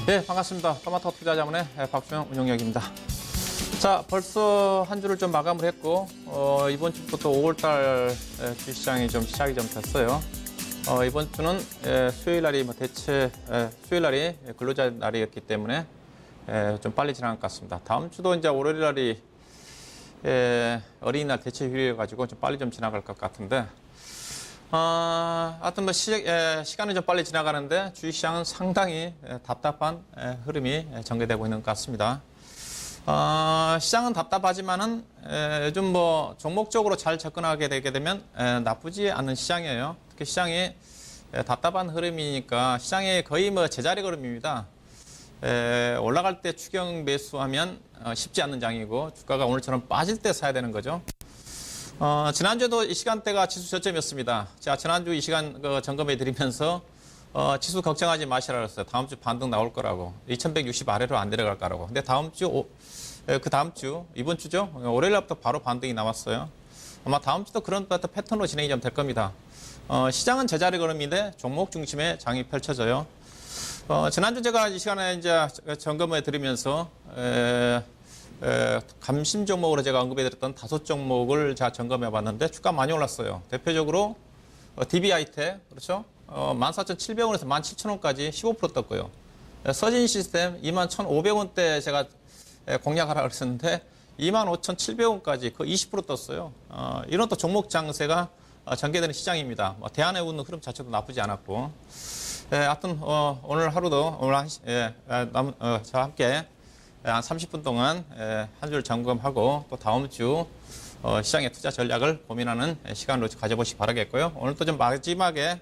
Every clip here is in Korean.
네, 반갑습니다. 까마토 투자자문의 박주영 운용역입니다. 자, 벌써 한 주를 좀 마감을 했고, 이번 주부터 또 5월달 주시장이 좀 시작이 좀 됐어요. 이번 주는 수요일 날이 수요일 날이 근로자 날이었기 때문에 좀 빨리 지나간 것 같습니다. 다음 주도 이제 월요일 날이 어린이날 대체 휴일이어가지고 좀 빨리 좀 지나갈 것 같은데, 하여튼 뭐 시간은 좀 빨리 지나가는데 주식시장은 상당히 답답한 흐름이 전개되고 있는 것 같습니다. 시장은 답답하지만은 요즘 뭐 종목적으로 잘 접근하게 되게 되면 나쁘지 않은 시장이에요. 특히 시장이 답답한 흐름이니까 시장이 거의 뭐 제자리 걸음입니다. 올라갈 때 추경 매수하면 쉽지 않는 장이고 주가가 오늘처럼 빠질 때 사야 되는 거죠. 지난주에도 이 시간대가 지수 저점이었습니다. 자, 지난주 이 시간 점검해 드리면서 지수 걱정하지 마시라 그랬어요. 다음 주 반등 나올 거라고. 2160 아래로 안 내려갈 거라고. 근데 다음 주, 이번 주죠? 월요일 날부터 바로 반등이 나왔어요. 아마 다음 주도 그런 패턴으로 진행이 좀 될 겁니다. 시장은 제자리 걸음인데 종목 중심의 장이 펼쳐져요. 지난주 제가 이 시간에 이제 점검해 드리면서, 감심 종목으로 제가 언급해드렸던 5종목을 제가 점검해 봤는데 주가 많이 올랐어요. 대표적으로 DB하이텍, 그렇죠? 14,700원에서 17,000원까지 15% 떴고요. 서진 시스템 21,500원대 제가 공략하라 그랬었는데 25,700원까지 그 20% 떴어요. 이런 또 종목 장세가 전개되는 시장입니다. 대안에 웃는 흐름 자체도 나쁘지 않았고. 하여튼 오늘 하루도 저와 함께 한 30분 동안 한 주를 점검하고 또 다음 주 시장의 투자 전략을 고민하는 시간으로 가져보시기 바라겠고요. 오늘 또 좀 마지막에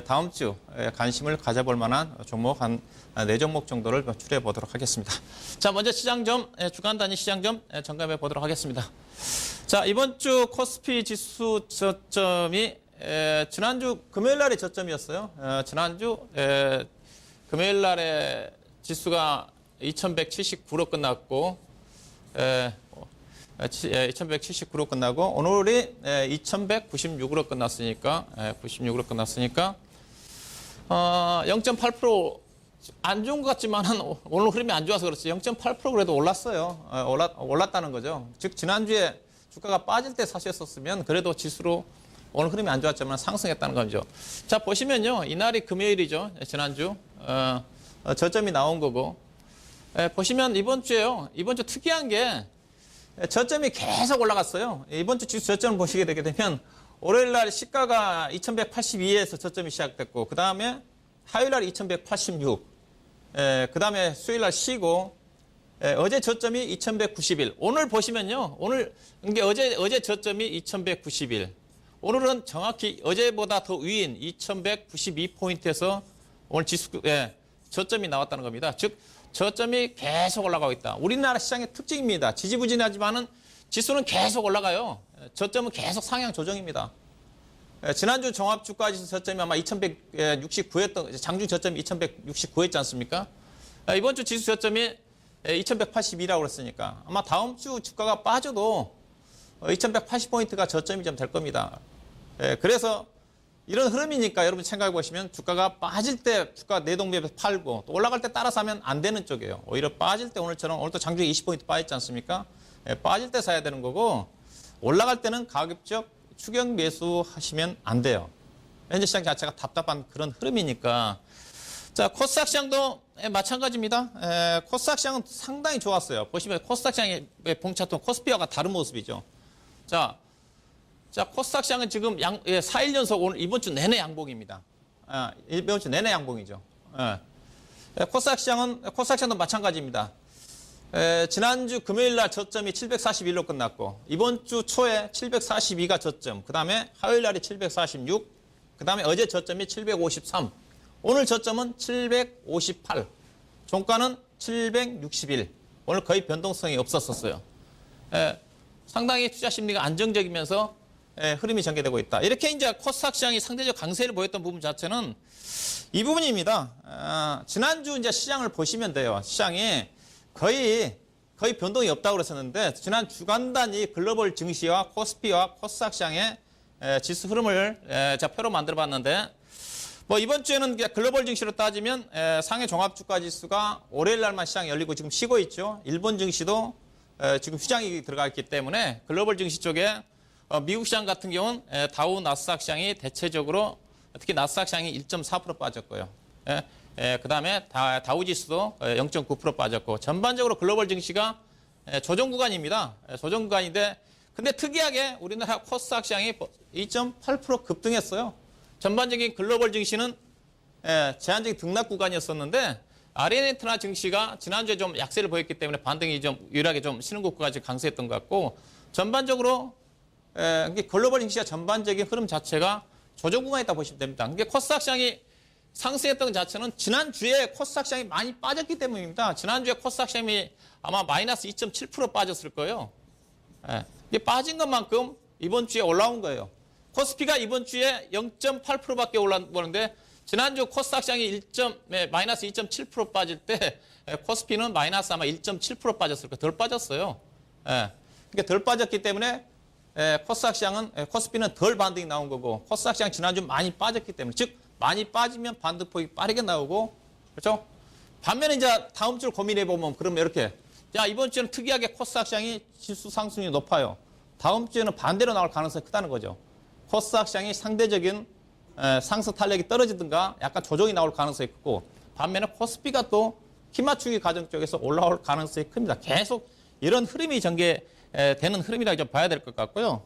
다음 주 관심을 가져볼 만한 종목 한 4종목 정도를 추려해 보도록 하겠습니다. 자, 먼저 시장 주간 단위 시장 좀 점검해 보도록 하겠습니다. 자, 이번 주 코스피 지수 저점이 지난주 금요일 날의 저점이었어요. 지난주 금요일 날의 지수가 2179로 끝났고, 2179로 끝나고, 오늘이 2196으로 끝났으니까, 0.8% 안 좋은 것 같지만은 오늘 흐름이 안 좋아서 그렇지 0.8% 그래도 올랐어요. 올랐다는 거죠. 즉, 지난주에 주가가 빠질 때 사셨었으면 그래도 지수로 오늘 흐름이 안 좋았지만 상승했다는 거죠. 자, 보시면요. 이날이 금요일이죠. 지난주. 저점이 나온 거고. 보시면 이번 주에요. 이번 주 특이한 게 저점이 계속 올라갔어요. 이번 주 지수 저점을 보시게 되게 되면 월요일 날 시가가 2182에서 저점이 시작됐고 그 다음에 화요일 날 2186, 그 다음에 수요일 날 쉬고 어제 저점이 2191. 오늘 보시면요. 오늘 이게 어제 저점이 2191. 오늘은 정확히 어제보다 더 위인 2192포인트에서 오늘 지수 저점이 나왔다는 겁니다. 즉 저점이 계속 올라가고 있다. 우리나라 시장의 특징입니다. 지지부진하지만은 지수는 계속 올라가요. 저점은 계속 상향 조정입니다. 지난주 종합주가지수 저점이 아마 2169였던, 장중 저점이 2169였지 않습니까? 이번 주 지수 저점이 2182라고 그랬으니까 아마 다음 주 주가가 빠져도 2180포인트가 저점이 좀 될 겁니다. 그래서 이런 흐름이니까 여러분 생각해 보시면 주가가 빠질 때 주가 내동비에서 팔고 또 올라갈 때 따라서 하면 안 되는 쪽이에요. 오히려 빠질 때 오늘처럼 오늘도 장중에 20포인트 빠졌지 않습니까? 빠질 때 사야 되는 거고 올라갈 때는 가급적 추경 매수하시면 안 돼요. 현재 시장 자체가 답답한 그런 흐름이니까. 자, 코스닥 시장도 마찬가지입니다. 코스닥 시장은 상당히 좋았어요. 보시면 코스닥 시장의 봉차통 코스피와 다른 모습이죠. 자, 코스닥 시장은 지금 4일 연속 오늘 이번 주 내내 양봉입니다. 이번 주 내내 양봉이죠. 코스닥 시장도 마찬가지입니다. 지난주 금요일 날 저점이 741로 끝났고 이번 주 초에 742가 저점, 그 다음에 화요일 날이 746, 그 다음에 어제 저점이 753, 오늘 저점은 758, 종가는 761. 오늘 거의 변동성이 없었어요. 상당히 투자 심리가 안정적이면서 흐름이 전개되고 있다. 이렇게 이제 코스닥 시장이 상대적 강세를 보였던 부분 자체는 이 부분입니다. 지난주 이제 시장을 보시면 돼요. 시장이 거의 변동이 없다고 그랬었는데 지난 주간 단위 글로벌 증시와 코스피와 코스닥 시장의 지수 흐름을 제가 표로 만들어 봤는데 뭐 이번 주에는 글로벌 증시로 따지면 상해 종합주가지수가 월요일 날만 시장이 열리고 지금 쉬고 있죠. 일본 증시도 지금 휴장이 들어가 있기 때문에 글로벌 증시 쪽에 미국 시장 같은 경우는 다우 나스닥 시장이 대체적으로 특히 나스닥 시장이 1.4% 빠졌고요. 그다음에 다우 지수도 0.9% 빠졌고 전반적으로 글로벌 증시가 조정 구간입니다. 조정 구간인데 근데 특이하게 우리나라 코스닥 시장이 2.8% 급등했어요. 전반적인 글로벌 증시는 제한적인 등락 구간이었었는데 아르헨티나 증시가 지난주에 좀 약세를 보였기 때문에 반등이 좀 유일하게 좀 신흥 국가까지 강세했던 것 같고 전반적으로 글로벌 증시가 전반적인 흐름 자체가 조정 구간에 있다 보시면 됩니다. 이게 코스닥 시장이 상승했던 자체는 지난주에 코스닥 시장이 많이 빠졌기 때문입니다. 지난주에 코스닥 시장이 아마 마이너스 2.7% 빠졌을 거예요. 이게 빠진 것만큼 이번 주에 올라온 거예요. 코스피가 이번 주에 0.8%밖에 올라오는데 지난주 코스닥 시장이 마이너스 2.7% 빠질 때 코스피는 마이너스 아마 1.7% 빠졌을 거예요. 덜 빠졌어요. 그러니까 덜 빠졌기 때문에 코스닥 시장은 코스피는 덜 반등이 나온 거고 코스닥 시장 지난주 많이 빠졌기 때문에 즉 많이 빠지면 반등폭이 빠르게 나오고 그렇죠? 반면에 이제 다음 주를 고민해 보면 그러면 이렇게 자 이번 주에는 특이하게 코스닥 시장이 지수 상승률이 높아요. 다음 주에는 반대로 나올 가능성이 크다는 거죠. 코스닥 시장이 상대적인 상승 탄력이 떨어지든가 약간 조정이 나올 가능성이 크고 반면에 코스피가 또 키맞추기 과정 쪽에서 올라올 가능성이 큽니다. 계속 이런 흐름이 전개되는 흐름이라고 좀 봐야 될 것 같고요.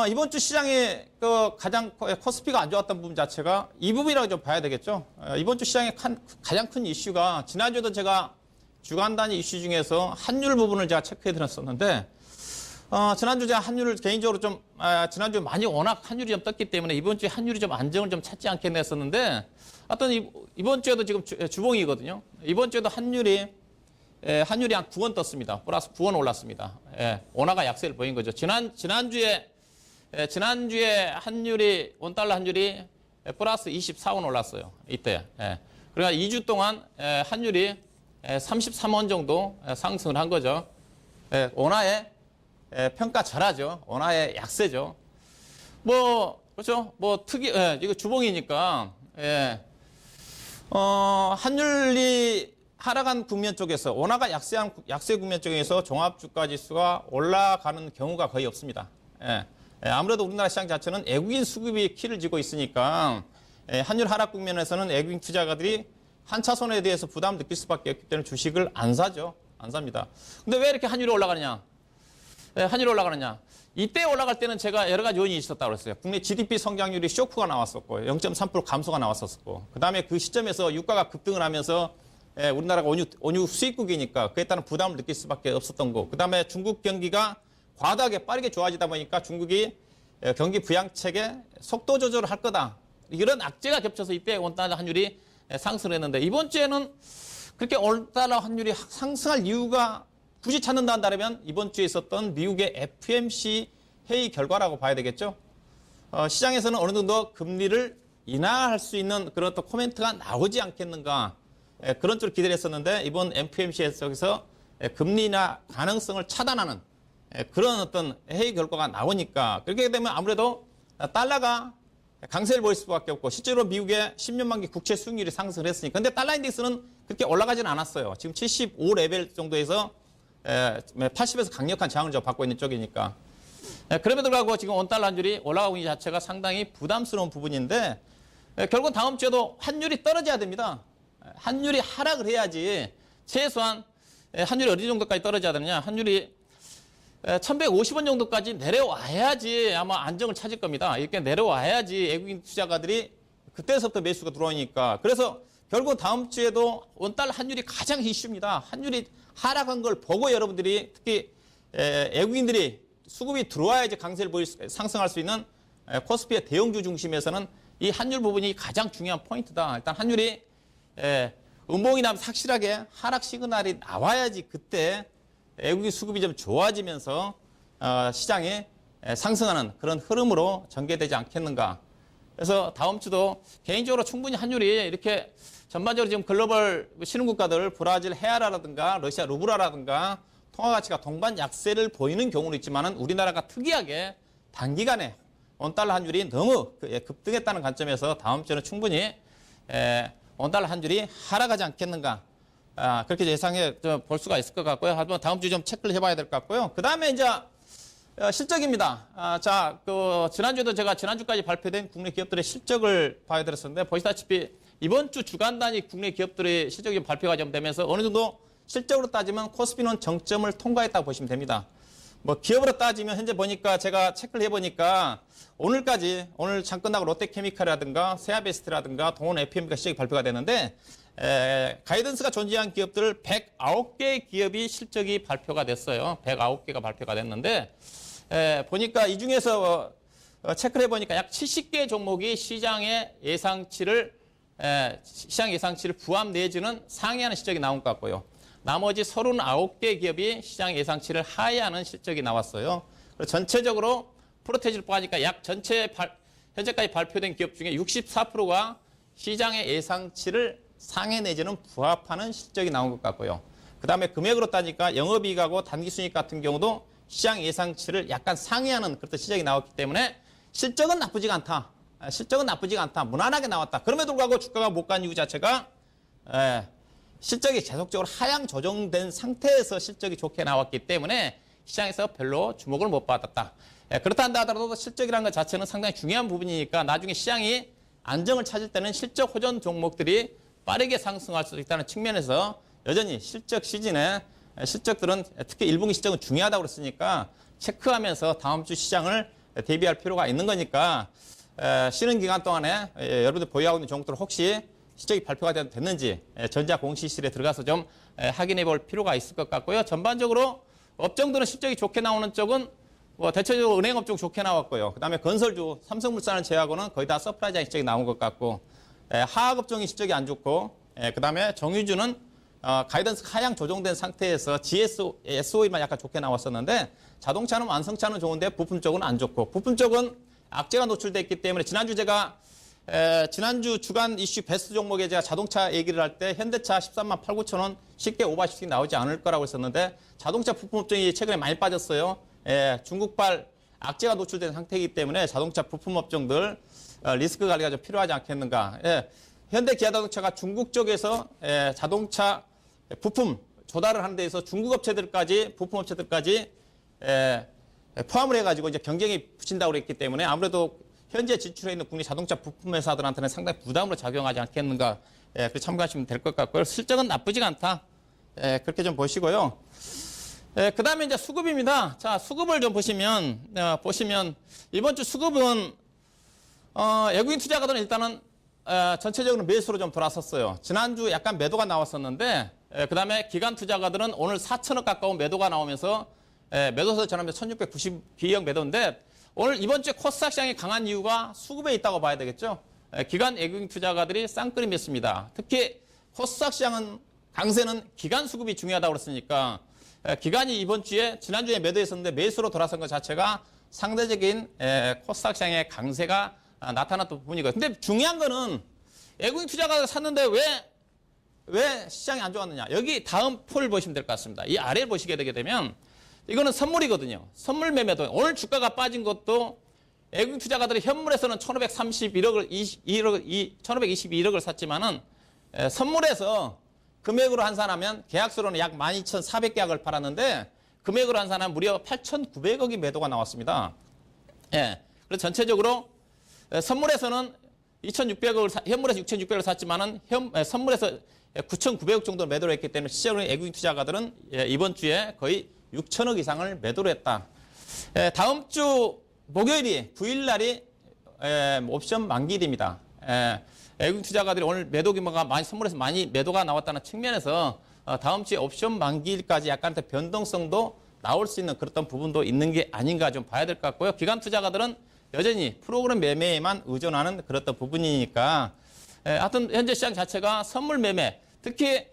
이번 주 시장의 가장 코스피가 안 좋았던 부분 자체가 이 부분이라고 좀 봐야 되겠죠. 이번 주 시장의 가장 큰 이슈가 지난주에도 제가 주간 단위 이슈 중에서 환율 부분을 제가 체크해 드렸었는데 지난주 제가 환율을 개인적으로 좀 지난주 많이 워낙 환율이 좀 떴기 때문에 이번 주에 환율이 좀 안정을 좀 찾지 않겠나 했었는데 하여튼 이번 주에도 지금 주봉이거든요. 이번 주에도 환율이 한 9원 떴습니다. 플러스 9원 올랐습니다. 원화가 약세를 보인 거죠. 지난주에 원달러 환율이 플러스 24원 올랐어요. 이때. 그러니까 2주 동안 환율이 33원 정도 상승을 한 거죠. 원화의 평가 절하죠. 원화의 약세죠. 그렇죠. 이거 주봉이니까, 환율이 하락한 국면 쪽에서, 원화가 약세 국면 쪽에서 종합주가 지수가 올라가는 경우가 거의 없습니다. 아무래도 우리나라 시장 자체는 외국인 수급이 키를 쥐고 있으니까, 환율 하락 국면에서는 외국인 투자가들이 한 차선에 대해서 부담을 느낄 수밖에 없기 때문에 주식을 안 사죠. 안 삽니다. 근데 왜 이렇게 환율이 올라가느냐? 환율이 올라가느냐? 이때 올라갈 때는 제가 여러 가지 요인이 있었다고 그랬어요. 국내 GDP 성장률이 쇼크가 나왔었고, 0.3% 감소가 나왔었고, 그 다음에 그 시점에서 유가가 급등을 하면서 우리나라가 원유 수입국이니까 그에 따른 부담을 느낄 수밖에 없었던 거. 그 다음에 중국 경기가 과다하게 빠르게 좋아지다 보니까 중국이 경기 부양책에 속도 조절을 할 거다. 이런 악재가 겹쳐서 이때 원달러 환율이 상승을 했는데 이번 주에는 그렇게 원달러 환율이 상승할 이유가 굳이 찾는다 한다면 이번 주에 있었던 미국의 FOMC 회의 결과라고 봐야 되겠죠. 시장에서는 어느 정도 금리를 인하할 수 있는 그런 또 코멘트가 나오지 않겠는가. 그런 쪽으로 기대를 했었는데 이번 FOMC에서 금리 인하 가능성을 차단하는 그런 어떤 회의 결과가 나오니까 그렇게 되면 아무래도 달러가 강세를 보일 수밖에 없고 실제로 미국의 10년 만기 국채 수익률이 상승을 했으니까 근데 달러 인덱스는 그렇게 올라가지는 않았어요. 지금 75 레벨 정도에서 80에서 강력한 저항을 받고 있는 쪽이니까 그럼에도 불구하고 지금 원달러 환율이 올라가고 있는 자체가 상당히 부담스러운 부분인데 결국 다음 주에도 환율이 떨어져야 됩니다. 환율이 하락을 해야지 최소한 환율이 어디 정도까지 떨어져야 되느냐. 환율이 1150원 정도까지 내려와야지 아마 안정을 찾을 겁니다. 이렇게 내려와야지 외국인 투자가들이 그때서부터 매수가 들어오니까. 그래서 결국 다음 주에도 원달러 환율이 가장 이슈입니다. 환율이 하락한 걸 보고 여러분들이 특히 외국인들이 수급이 들어와야지 강세를 상승할 수 있는 코스피의 대형주 중심에서는 이 환율 부분이 가장 중요한 포인트다. 일단 환율이 음봉이 나면 확실하게 하락 시그널이 나와야지 그때 외국인 수급이 좀 좋아지면서 시장에 상승하는 그런 흐름으로 전개되지 않겠는가. 그래서 다음 주도 개인적으로 충분히 환율이 이렇게 전반적으로 지금 글로벌 신흥국가들 브라질 헤아라라든가 러시아 루블라라든가 통화 가치가 동반 약세를 보이는 경우는 있지만은 우리나라가 특이하게 단기간에 원달러 환율이 너무 급등했다는 관점에서 다음 주에는 충분히 원달러 환율이 하락하지 않겠는가. 그렇게 예상해 볼 수가 있을 것 같고요. 하지만 다음 주 좀 체크를 해봐야 될 것 같고요. 그 다음에 이제 실적입니다. 지난주에도 제가 지난주까지 발표된 국내 기업들의 실적을 봐야 되었었는데 보시다시피 이번 주 주간 단위 국내 기업들의 실적이 발표가 좀 되면서 어느 정도 실적으로 따지면 코스피는 정점을 통과했다고 보시면 됩니다. 뭐 기업으로 따지면 현재 보니까 제가 체크를 해보니까 오늘 장 끝나고 롯데케미칼이라든가 세아베스트라든가 동원 FM가 실적이 발표가 됐는데 가이던스가 존재한 기업들 109개의 기업이 실적이 발표가 됐어요. 109개가 발표가 됐는데 보니까 이 중에서 체크를 해보니까 약 70개 종목이 시장 예상치를 부합 내지는 상회하는 실적이 나온 것 같고요. 나머지 39개 기업이 시장 예상치를 하회하는 실적이 나왔어요. 그리고 전체적으로 프로테지를 뽑아니까 약 현재까지 발표된 기업 중에 64%가 시장의 예상치를 상회 내지는 부합하는 실적이 나온 것 같고요. 그 다음에 금액으로 따지니까 영업이익하고 단기순이익 같은 경우도 시장 예상치를 약간 상회하는 그런 실적이 나왔기 때문에 실적은 나쁘지가 않다. 무난하게 나왔다. 그럼에도 불구하고 주가가 못 간 이유 자체가 실적이 계속적으로 하향 조정된 상태에서 실적이 좋게 나왔기 때문에 시장에서 별로 주목을 못 받았다. 그렇다 하더라도 실적이라는 것 자체는 상당히 중요한 부분이니까 나중에 시장이 안정을 찾을 때는 실적 호전 종목들이 빠르게 상승할 수 있다는 측면에서 여전히 실적 시즌에 실적들은 특히 1분기 실적은 중요하다고 그랬으니까 체크하면서 다음 주 시장을 대비할 필요가 있는 거니까 쉬는 기간 동안에 여러분들 보유하고 있는 종목들 혹시 실적이 발표가 됐는지 전자 공시실에 들어가서 좀 확인해 볼 필요가 있을 것 같고요. 전반적으로 업종들은 실적이 좋게 나오는 쪽은 뭐 대체적으로 은행업 쪽 좋게 나왔고요. 그다음에 건설주, 삼성물산을 제외하고는 거의 다 서프라이즈한 실적이 나온 것 같고 화학업종이 실적이 안 좋고 그다음에 정유주는 가이던스 하향 조정된 상태에서 SOE만 약간 좋게 나왔었는데 자동차는 완성차는 좋은데 부품 쪽은 안 좋고 부품 쪽은 악재가 노출됐기 때문에 지난주 주간 이슈 베스트 종목에 제가 자동차 얘기를 할 때 현대차 13만 8, 9천 원 쉽게 오버슈팅 나오지 않을 거라고 했었는데 자동차 부품 업종이 최근에 많이 빠졌어요. 중국발 악재가 노출된 상태이기 때문에 자동차 부품 업종들 리스크 관리가 좀 필요하지 않겠는가. 현대 기아자동차가 중국 쪽에서 자동차 부품 조달을 하는 데에서 중국 업체들까지 부품 업체들까지 포함을 해가지고 이제 경쟁이 붙인다고 그랬기 때문에 아무래도 현재 진출해 있는 국내 자동차 부품 회사들한테는 상당히 부담으로 작용하지 않겠는가. 그렇게 참고하시면 될 것 같고요. 실적은 나쁘지가 않다. 그렇게 좀 보시고요. 그 다음에 이제 수급입니다. 자, 수급을 좀 보시면 이번 주 수급은 외국인 투자가들은 일단은 전체적으로 매수로 좀 돌아섰어요. 지난주 약간 매도가 나왔었는데 그 다음에 기관 투자가들은 오늘 4천억 가까운 매도가 나오면서 매도서 전하면 1692억 매도인데 오늘 이번 주에 코스닥 시장이 강한 이유가 수급에 있다고 봐야 되겠죠. 기관 외국인 투자가들이 쌍끌이 맺습니다. 특히 코스닥 시장은 강세는 기관 수급이 중요하다고 그랬으니까 기관이 이번 주에 지난주에 매도했었는데 매수로 돌아선 것 자체가 상대적인 코스닥 시장의 강세가 나타났던 부분이거든요. 근데 중요한 거는 외국인 투자가가 샀는데 왜 시장이 안 좋았느냐. 여기 다음 폴 보시면 될 것 같습니다. 이 아래를 보시게 되게 되면 이거는 선물이거든요. 선물 매매도 오늘 주가가 빠진 것도 외국인 투자가들이 현물에서는 1,522억을 샀지만은 선물에서 금액으로 환산하면 계약수로는 약 12,400계약을 팔았는데 금액으로 환산하면 무려 8,900억이 매도가 나왔습니다. 그래서 전체적으로 선물에서는 2,600억을 현물에서 6,600억을 샀지만은 선물에서 9,900억 정도 매도를 했기 때문에 실제로 외국인 투자가들은 이번 주에 거의 6천억 이상을 매도를 했다. 다음 주 목요일이 9일날이 옵션 만기일입니다. 외국인 투자가들이 오늘 매도 규모가 선물에서 많이 매도가 나왔다는 측면에서 다음 주에 옵션 만기일까지 약간 더 변동성도 나올 수 있는 그런 부분도 있는 게 아닌가 좀 봐야 될 것 같고요. 기관 투자가들은 여전히 프로그램 매매에만 의존하는 그런 부분이니까 하여튼 현재 시장 자체가 선물 매매 특히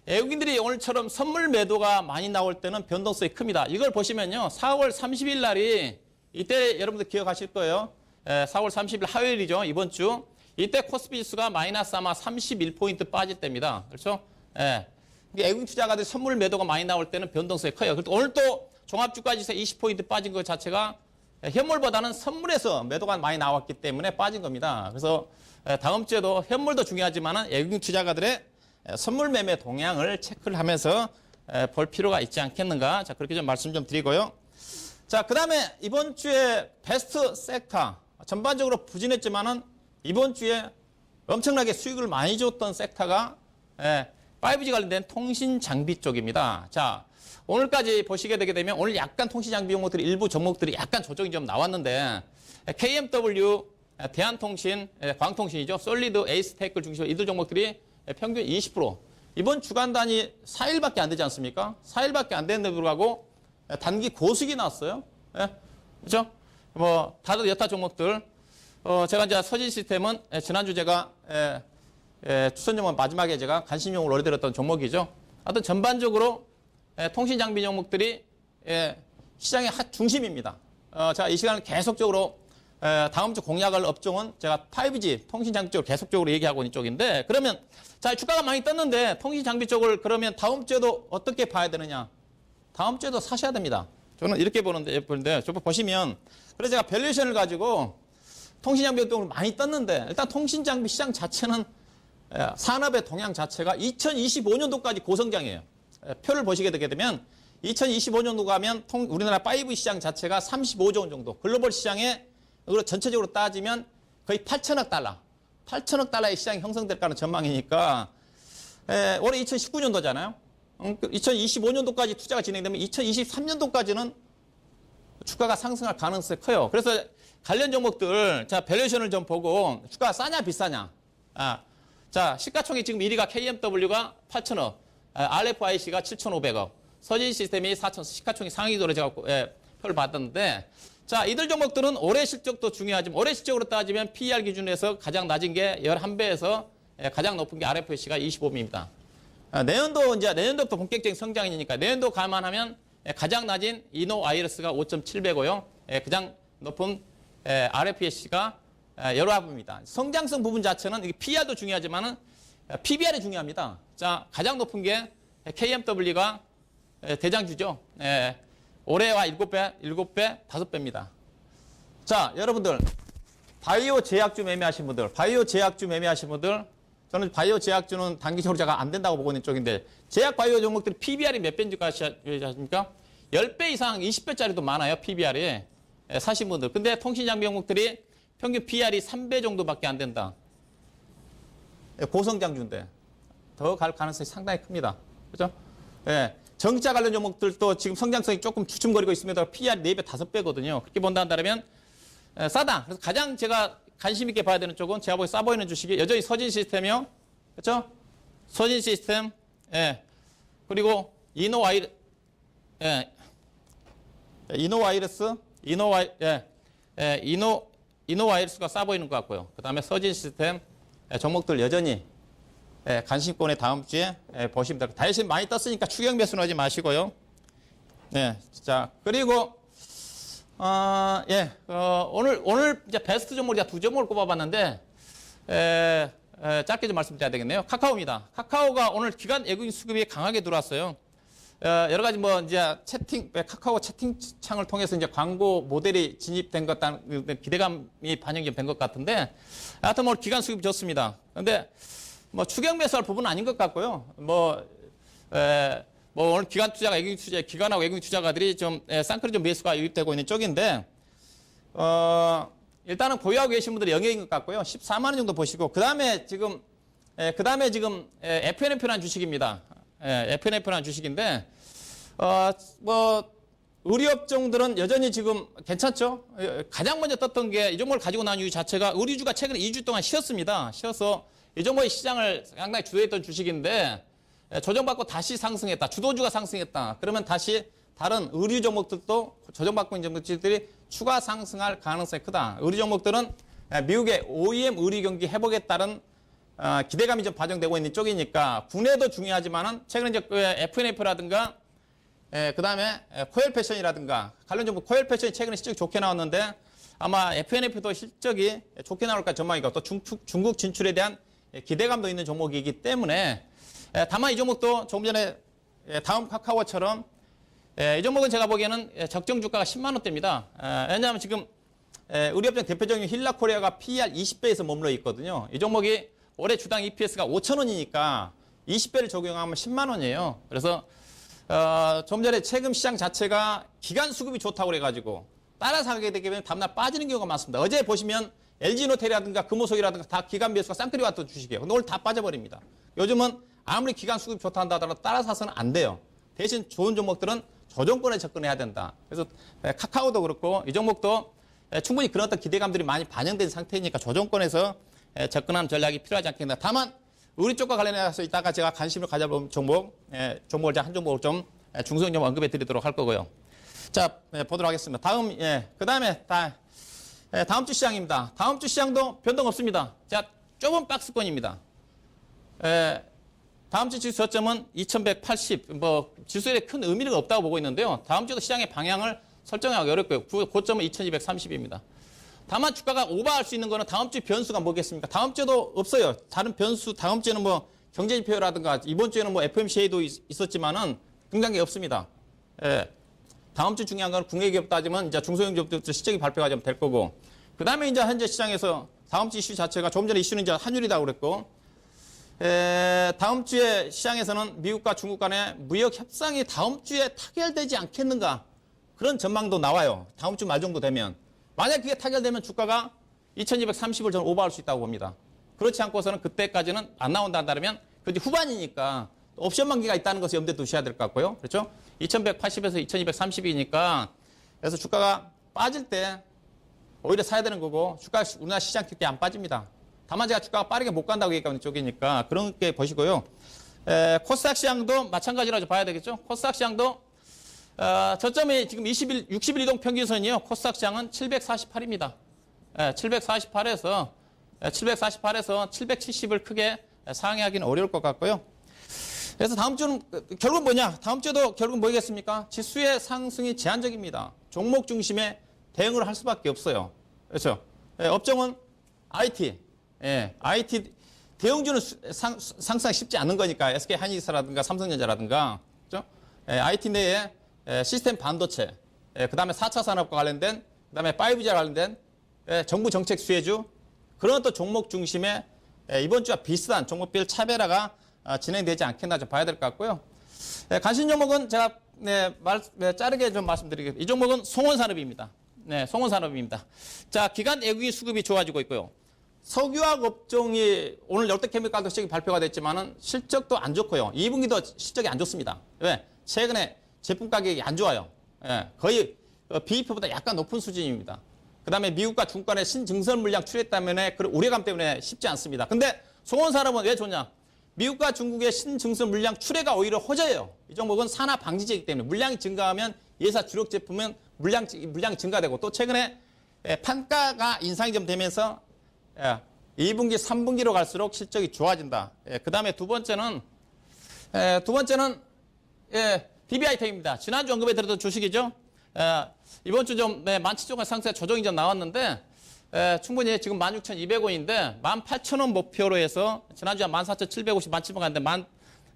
외국인들이 오늘처럼 선물 매도가 많이 나올 때는 변동성이 큽니다. 이걸 보시면요. 4월 30일 날이 이때 여러분들 기억하실 거예요. 4월 30일 화요일이죠. 이번 주. 이때 코스피 지수가 마이너스 아마 31포인트 빠질 때입니다. 그렇죠? 외국인 투자가들이 선물 매도가 많이 나올 때는 변동성이 커요. 오늘 또 종합주가 지수 20포인트 빠진 것 자체가 현물보다는 선물에서 매도가 많이 나왔기 때문에 빠진 겁니다. 그래서 다음 주에도 현물도 중요하지만 외국인 투자가들의 선물 매매 동향을 체크를 하면서 볼 필요가 있지 않겠는가. 자, 그렇게 좀 말씀 좀 드리고요. 자, 그 다음에 이번 주에 베스트 섹터. 전반적으로 부진했지만은 이번 주에 엄청나게 수익을 많이 줬던 섹터가 5G 관련된 통신 장비 쪽입니다. 자, 오늘까지 보시게 되게 되면 오늘 약간 통신 장비 종목들이 일부 종목들이 약간 조정이 좀 나왔는데 KMW, 대한통신, 광통신이죠. 솔리드, 에이스테크 중심으로 이들 종목들이 평균 20%. 이번 주간 단위 4일밖에 안 되지 않습니까? 4일밖에 안 되는데 불구하고 단기 고수익이 나왔어요. 그렇죠? 뭐 다른 여타 종목들 제가 이제 서진 시스템은 지난주 제가 추천 종목 마지막에 제가 관심용으로 올려드렸던 종목이죠. 하여튼 전반적으로 통신 장비 종목들이 시장의 중심입니다. 제가 이 시간을 계속적으로 다음 주 공략할 업종은 제가 5G 통신 장비 쪽을 계속적으로 얘기하고 있는 쪽인데 그러면 자 주가가 많이 떴는데 통신 장비 쪽을 그러면 다음 주에도 어떻게 봐야 되느냐? 다음 주에도 사셔야 됩니다. 저는 이렇게 보는데 저 보시면 그래서 제가 밸류에이션을 가지고 통신 장비 쪽으로 많이 떴는데 일단 통신 장비 시장 자체는 산업의 동향 자체가 2025년도까지 고성장이에요. 표를 보시게 되게 되면 2025년도 가면 우리나라 5G 시장 자체가 35조 원 정도 글로벌 시장에 전체적으로 따지면 거의 8천억 달러의 시장이 형성될 거라는 전망이니까 올해 2019년도잖아요. 2025년도까지 투자가 진행되면 2023년도까지는 주가가 상승할 가능성이 커요. 그래서 관련 종목들 자 밸류에이션을 좀 보고 주가가 싸냐 비싸냐. 자 시가총액 지금 1위가 KMW가 8천억, RFIC가 7,500억, 서진 시스템이 4천 시가총액 상위도로 제가 표를 받았는데 자 이들 종목들은 올해 실적도 중요하지만 올해 실적으로 따지면 PER 기준에서 가장 낮은 게 11배에서 가장 높은 게 RFIC가 25배입니다. 내년도부터 본격적인 성장이니까 내년도 감안하면 가장 낮은 이노와이러스가 5.7배고요. 가장 높은 RFIC가 11배입니다. 성장성 부분 자체는 PER도 중요하지만은 PBR이 중요합니다. 자, 가장 높은 게 KMW가 대장주죠. 올해와 7배, 5배입니다. 자, 여러분들 바이오 제약주 매매하신 분들, 저는 바이오 제약주는 단기적으로 제가 안 된다고 보고 있는 쪽인데 제약 바이오 종목들이 PBR이 몇 배인지 아십니까? 10배 이상 20배짜리도 많아요. PBR이 사신 분들. 근데 통신 장비 종목들이 평균 PR이 3배 정도밖에 안 된다. 고성장주인데 더 갈 가능성이 상당히 큽니다. 그렇죠? 전기차 관련 종목들도 지금 성장성이 조금 주춤거리고 있습니다. PR이 4배, 5배거든요. 그렇게 본다면 싸다. 그래서 가장 제가 관심 있게 봐야 되는 쪽은 제가 보기 싸 보이는 주식이 여전히 서진 시스템이요. 그렇죠? 서진 시스템. 그리고 이노와이러스가 싸 보이는 것 같고요. 그다음에 서진 시스템 종목들 여전히 관심권에 다음 주에 보시면 됩니다. 대신 많이 떴으니까 추격 매수는 하지 마시고요. 자, 그리고 오늘 이제 베스트 종목을 제가 2종목을 꼽아봤는데 짧게 좀 말씀드려야 되겠네요. 카카오입니다. 카카오가 오늘 기관 외국인 수급이 강하게 들어왔어요. 여러 가지 이제 카카오 채팅창을 통해서 이제 광고 모델이 진입된 것 같다는 기대감이 반영이 된 것 같은데, 하여튼 기관 수급이 좋습니다. 근데 추격 매수할 부분은 아닌 것 같고요. 오늘 기관하고 외국인 투자가들이 좀 쌍끌이 좀 매수가 유입되고 있는 쪽인데, 일단은 보유하고 계신 분들이 영역인 것 같고요. 14만 원 정도 보시고, 그 다음에 지금 FNF라는 주식입니다. FNF라는 주식인데, 의류업종들은 여전히 지금 괜찮죠? 가장 먼저 떴던 게 이 종목을 가지고 나온 이유 자체가 의류주가 최근에 2주 동안 쉬었습니다. 쉬어서 이 종목의 시장을 상당히 주도했던 주식인데, 조정받고 다시 상승했다. 주도주가 상승했다. 그러면 다시 다른 의류 종목들도 조정받고 있는 종목들이 추가 상승할 가능성이 크다. 의류 종목들은 미국의 OEM 의류 경기 회복에 따른 기대감이 좀 반영되고 있는 쪽이니까 국내도 중요하지만은 최근에 이제 FNF라든가 그 다음에 코엘 패션이라든가 관련 종목 코엘 패션이 최근에 실적이 좋게 나왔는데 아마 FNF도 실적이 좋게 나올까 전망이고 또 중국 진출에 대한 기대감도 있는 종목이기 때문에 다만 이 종목도 조금 전에 다음 카카오처럼 이 종목은 제가 보기에는 적정 주가가 10만 원대입니다. 왜냐하면 지금 우리 업종 대표적인 힐라코리아가 PER 20배에서 머물러 있거든요. 이 종목이 올해 주당 EPS가 5,000원이니까 20배를 적용하면 10만 원이에요. 그래서 좀 전에 최근 시장 자체가 기간 수급이 좋다고 그래가지고 따라서 하게 되게 되면 다음날 빠지는 경우가 많습니다. 어제 보시면 LG노텔이라든가 금호석이라든가 다 기간 매수가 쌍끌이 왔던 주식이에요. 근데 오늘 다 빠져버립니다. 요즘은 아무리 기간 수급이 좋다 한다 하더라도 따라 사서는 안 돼요. 대신 좋은 종목들은 조정권에 접근해야 된다. 그래서 카카오도 그렇고 이 종목도 충분히 그런 어떤 기대감들이 많이 반영된 상태이니까 조정권에서 접근하는 전략이 필요하지 않겠나. 다만 우리 쪽과 관련해서 이따가 제가 관심을 가져본 종목을 한 종목을 좀 중소형 좀 언급해 드리도록 할 거고요. 자, 보도록 하겠습니다. 다음, 그 다음에 다음 주 시장입니다. 다음 주 시장도 변동 없습니다. 자, 좁은 박스권입니다. 다음 주 지수 저점은 2180, 지수에 큰 의미가 없다고 보고 있는데요. 다음 주도 시장의 방향을 설정하기 어렵고요. 고점은 2230입니다. 다만 주가가 오버할 수 있는 거는 다음 주 변수가 뭐겠습니까? 다음 주도 없어요. 다른 변수, 다음 주에는 경제지표라든가 이번 주에는 FMCA도 있었지만은 등장이 없습니다. 다음 주 중요한 건 국내 기업 따지면 이제 중소형 기업들 실적이 발표가 좀 될 거고. 그 다음에 이제 현재 시장에서 다음 주 이슈 자체가 조금 전에 이슈는 이제 환율이라고 그랬고, 다음 주에 시장에서는 미국과 중국 간의 무역 협상이 다음 주에 타결되지 않겠는가. 그런 전망도 나와요. 다음 주 말 정도 되면. 만약 그게 타결되면 주가가 2230을 저는 오버할 수 있다고 봅니다. 그렇지 않고서는 그때까지는 안 나온다 한다면 그게 후반이니까 옵션 만기가 있다는 것을 염두에 두셔야 될 것 같고요. 그렇죠? 2180에서 2230이니까 그래서 주가가 빠질 때 오히려 사야 되는 거고 주가가 우리나라 시장 크게 안 빠집니다. 다만 제가 주가가 빠르게 못 간다고 얘기하는 쪽이니까 그런 게 보시고요. 코스닥 시장도 마찬가지로 봐야 되겠죠? 코스닥 시장도 저점이 지금 60일 이동 평균선이요. 코스닥 시장은 748입니다. 748에서 770을 크게 상회하기는 어려울 것 같고요. 그래서 다음 주는 결국은 뭐냐? 다음 주도 결국은 뭐겠습니까? 지수의 상승이 제한적입니다. 종목 중심의 대응을 할 수밖에 없어요. 그렇죠? 업종은 IT. IT 대형주는 상승하기 쉽지 않은 거니까 SK 하이닉스라든가 삼성전자라든가 그렇죠? IT 내에 시스템 반도체, 그 다음에 4차 산업과 관련된, 그 다음에 5G와 관련된 정부 정책 수혜주 그런 또 종목 중심의 이번 주와 비슷한 종목별 차별화가 진행되지 않겠나 좀 봐야 될 것 같고요. 관심 종목은 제가 자르게 좀 말씀드리겠습니다. 이 종목은 송원산업입니다. 송원산업입니다. 자, 기간 애국인 수급이 좋아지고 있고요. 석유화학 업종이 오늘 열대케미칼도 실적이 발표가 됐지만은 실적도 안 좋고요. 2분기도 실적이 안 좋습니다. 왜? 최근에 제품 가격이 안 좋아요. 거의 BEP보다 약간 높은 수준입니다. 그 다음에 미국과 중국 간의 신증설 물량 출해 때문에 그 우려감 때문에 쉽지 않습니다. 근데 송원산업은 왜 좋냐? 미국과 중국의 신증설 물량 출해가 오히려 호재예요. 이 종목은 산화 방지제이기 때문에 물량이 증가하면 예사 주력 제품은 물량이 증가되고 또 최근에 판가가 인상이 좀 되면서 2분기, 3분기로 갈수록 실적이 좋아진다. 그 다음에 두 번째는 DBI텍입니다. 지난주 언급해 드렸던 주식이죠. 이번 주 좀 17,000원 상세 조정이 좀 나왔는데 충분히 지금 16,200원인데 18,000원 목표로 해서 지난주에 14,750, 17,000원 갔는데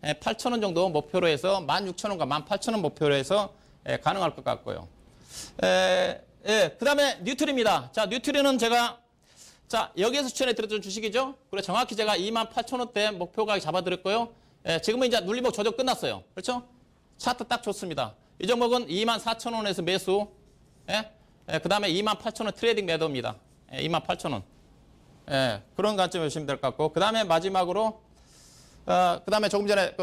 18,000원 정도 목표로 해서 16,000원과 18,000원 목표로 해서 가능할 것 같고요. 그 다음에 뉴트리입니다. 자, 뉴트리는 제가 여기에서 추천해 드렸던 주식이죠. 그리고 정확히 제가 28,000원대 목표 가격 잡아드렸고요. 지금은 이제 눌림목 조정 끝났어요. 그렇죠? 차트 딱 좋습니다. 이 종목은 24,000원에서 매수, 그 다음에 28,000원 트레이딩 매도입니다. 28,000원. 그런 관점에 보시면 될 것 같고, 그 다음에 마지막으로, 그 다음에 조금 전에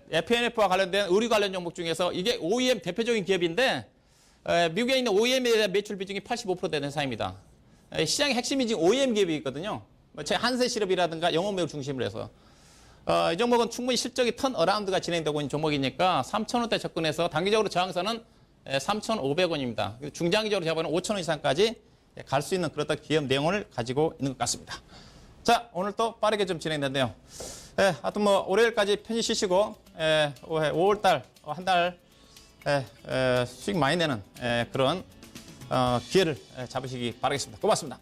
FNF와 관련된 의류 관련 종목 중에서 이게 OEM 대표적인 기업인데, 미국에 있는 OEM에 대한 매출 비중이 85% 되는 회사입니다. 시장의 핵심이 지금 OEM 기업이 있거든요. 제 한세실업이라든가 영업매우 중심으로 해서. 이 종목은 충분히 실적이 턴 어라운드가 진행되고 있는 종목이니까 3,000원대 접근해서 단기적으로 저항선은 3,500원입니다. 중장기적으로 잡아는 5,000원 이상까지 갈 수 있는 그런 기업 내용을 가지고 있는 것 같습니다. 자, 오늘 또 빠르게 좀 진행됐네요. 하여튼 월요일까지 편히 쉬시고 5월달 한 달 수익 많이 내는 그런 기회를 잡으시기 바라겠습니다. 고맙습니다.